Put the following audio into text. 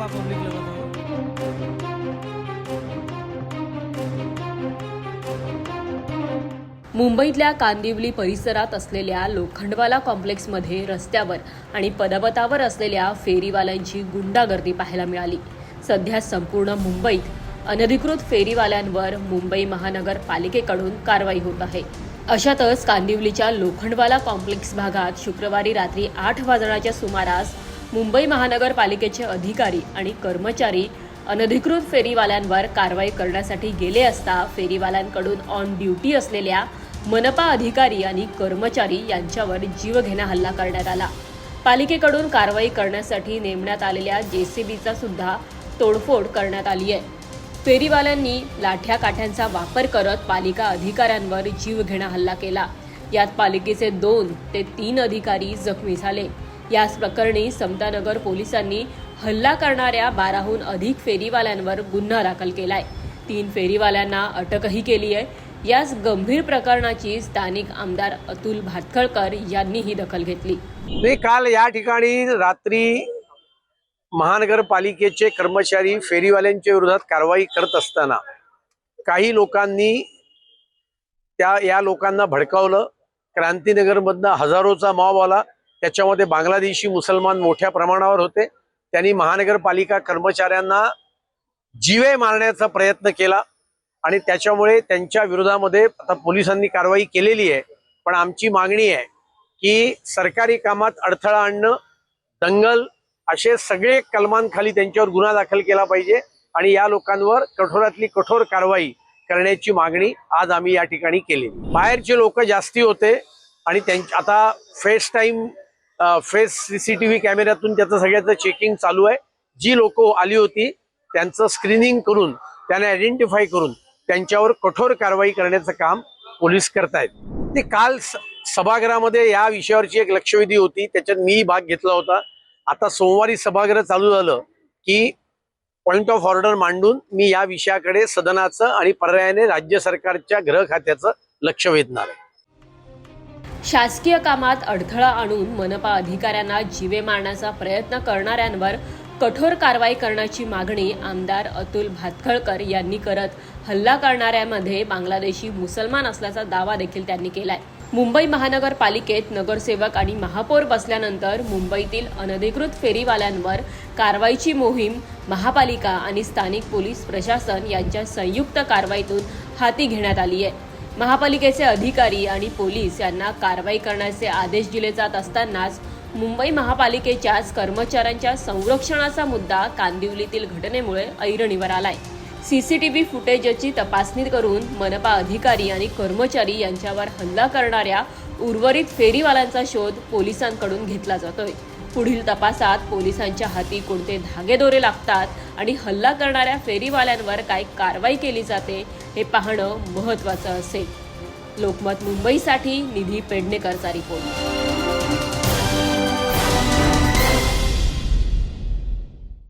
मला पब्लिकला बताओ। मुंबईतल्या कांदिवली परिसरात असलेल्या लोखंडवाला कॉम्प्लेक्समध्ये रस्त्यावर आणि पदपथावर असलेल्या फेरीवाल्यांची गुंडागर्दी पाहायला मिळाली। सध्या संपूर्ण मुंबईत अनधिकृत फेरीवाल्यांवर मुंबई महानगरपालिकेकडून कारवाई होत आहे। अशातच कांदिवलीच्या लोखंडवाला कॉम्प्लेक्स भागात शुक्रवारी रात्री 8 वाजण्याच्या सुमारास मुंबई महानगरपालिकेचे अधिकारी आणि कर्मचारी अनधिकृत फेरीवाल्यांवर कारवाई करण्यासाठी गेले असता फेरीवाल्यांकडून ऑन ड्युटी असलेल्या मनपा अधिकारी आणि कर्मचारी यांच्यावर जीवघेणा हल्ला करण्यात आला। पालिकेकडून कारवाई करण्यासाठी नेमण्यात आलेल्या जेसीबीचा सुद्धा तोडफोड करण्यात आली आहे। फेरीवाल्यांनी लाठ्या काठ्यांचा वापर करत पालिका अधिकाऱ्यांवर जीवघेणा हल्ला केला। यात पालिकेचे 2 ते 3 अधिकारी जखमी झाले। याच प्रकरणी समतानगर पोलिसांनी हल्ला करणाऱ्या 12हून अधिक फेरीवाल्यांवर गुन्हा दाखल केलाय। 3 फेरीवाल्यांना अटकही केली आहे। याच गंभीर प्रकरणाची स्थानिक आमदार अतुल भातखळकर यांनीही दखल घेतली। मी काल या ठिकाणी रात्री महानगरपालिकेचे कर्मचारी फेरीवाल्यांच्या विरोधात कारवाई करत असताना काही लोकांनी या लोकांना भडकावलं। क्रांतीनगरमधनं हजारोचा मॉब आला, त्याच्यामध्ये बांगलादेशी मुसलमान मोठ्या प्रमाणावर होते। त्यांनी महानगरपालिका कर्मचाऱ्यांना जीवे मारण्याचा प्रयत्न केला आणि त्याच्यामुळे त्यांच्या विरोधामध्ये आता पोलिसांनी कारवाई केलेली आहे। पण आमची मागणी आहे की सरकारी कामात अडथळा आणणं, दंगल असे सगळे कलमांखाली त्यांच्यावर गुन्हा दाखल केला पाहिजे आणि या लोकांवर कठोरातली कठोर कारवाई करण्याची मागणी आज आम्ही या ठिकाणी केली। बाहेरचे लोक जास्ती होते आणि आता फेस सीसीटीव्ही कॅमेऱ्यातून त्याचं सगळ्याचं चेकिंग चालू आहे। जी लोक आली होती त्यांचं स्क्रीनिंग करून त्यांना आयडेंटिफाय करून त्यांच्यावर कठोर कारवाई करण्याचं काम पोलीस करतायत। ते काल सभागृहामध्ये या विषयावरची एक लक्षवेधी होती, त्याच्यात मी भाग घेतला होता। आता सोमवारी सभागृह चालू झालं की पॉइंट ऑफ ऑर्डर मांडून मी या विषयाकडे सदनाचं आणि पर्यायाने राज्य सरकारच्या गृह खात्याचं लक्ष वेधणार आहे। शासकीय कामात अडथळा आणून मनपा अधिकाऱ्यांना जीवे मारण्याचा प्रयत्न करणाऱ्यांवर कठोर कारवाई करण्याची मागणी आमदार अतुल भातखळकर यांनी करत हल्ला करणाऱ्यांमध्ये बांगलादेशी मुसलमान असल्याचा दावा देखील त्यांनी केलाय। मुंबई महानगरपालिकेत नगरसेवक आणि महापौर बसल्यानंतर मुंबईतील अनधिकृत फेरीवाल्यांवर कारवाईची मोहीम महापालिका आणि स्थानिक पोलीस प्रशासन यांच्या संयुक्त कारवाईतून हाती घेण्यात आली आहे। महापालिकेचे अधिकारी आणि पोलीस यांना कारवाई करण्याचे आदेश दिले जात असतानाच मुंबई महापालिकेच्याच कर्मचाऱ्यांच्या संरक्षणाचा मुद्दा कांदिवलीतील घटनेमुळे ऐरणीवर आलाय। सीसीटीव्ही फुटेजची तपासणी करून मनपा अधिकारी आणि कर्मचारी यांच्यावर हल्ला करणाऱ्या उर्वरित फेरीवाल्यांचा शोध पोलिसांकडून घेतला जातोय। पुढील तपासात पोलिसांच्या हाती कोणते धागेदोरे लागतात आणि हल्ला करणाऱ्या फेरीवाल्यांवर काय कारवाई केली जाते हे पाहणं महत्त्वाचं असेल। लोकमत मुंबईसाठी निधी पेडणेकरचा रिपोर्ट।